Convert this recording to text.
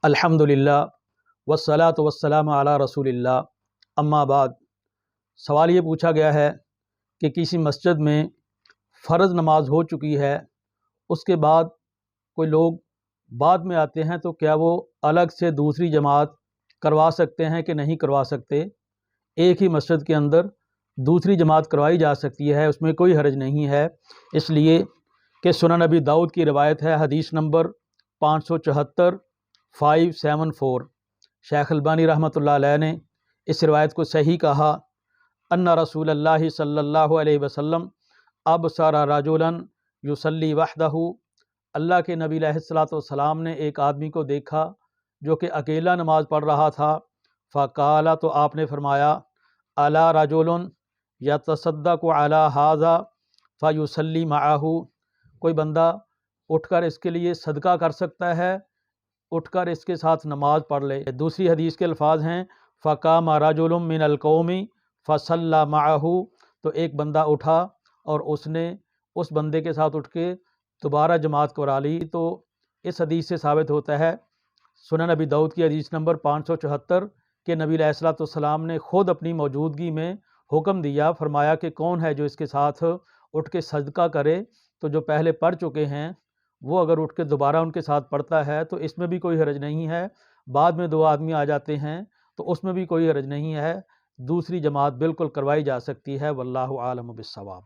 الحمدللہ والصلاۃ والسلام علی رسول اللہ اما بعد۔ سوال یہ پوچھا گیا ہے کہ کسی مسجد میں فرض نماز ہو چکی ہے، اس کے بعد کوئی لوگ بعد میں آتے ہیں تو کیا وہ الگ سے دوسری جماعت کروا سکتے ہیں کہ نہیں کروا سکتے؟ ایک ہی مسجد کے اندر دوسری جماعت کروائی جا سکتی ہے، اس میں کوئی حرج نہیں ہے، اس لیے کہ سنن نبی داؤد کی روایت ہے، حدیث نمبر 574 574۔ شیخ البانی رحمۃ اللہ علیہ نے اس روایت کو صحیح کہا۔ ان رسول اللہ صلی اللہ علیہ وسلم ابصر رجلا یصلی وحدہ، اللہ کے نبی علیہ الصلوۃ والسلام نے ایک آدمی کو دیکھا جو کہ اکیلا نماز پڑھ رہا تھا۔ فقال، تو آپ نے فرمایا، الا رجل یتصدق علی ھذا فیصلی معہ، کوئی بندہ اٹھ کر اس کے لیے صدقہ کر سکتا ہے، اٹھ کر اس کے ساتھ نماز پڑھ لے۔ دوسری حدیث کے الفاظ ہیں، فقام رجل من القوم فصلی معہ، تو ایک بندہ اٹھا اور اس نے اس بندے کے ساتھ اٹھ کے دوبارہ جماعت کرا لی۔ تو اس حدیث سے ثابت ہوتا ہے، سنن نبی داؤد کی حدیث نمبر 574 کہ نبی علیہ الصلوۃ والسلام نے خود اپنی موجودگی میں حکم دیا، فرمایا کہ کون ہے جو اس کے ساتھ اٹھ کے صدقہ کرے، تو جو پہلے پڑھ چکے ہیں وہ اگر اٹھ کے دوبارہ ان کے ساتھ پڑھتا ہے تو اس میں بھی کوئی حرج نہیں ہے، بعد میں دو آدمی آ جاتے ہیں تو اس میں بھی کوئی حرج نہیں ہے، دوسری جماعت بالکل کروائی جا سکتی ہے۔ واللہ عالم بالصواب۔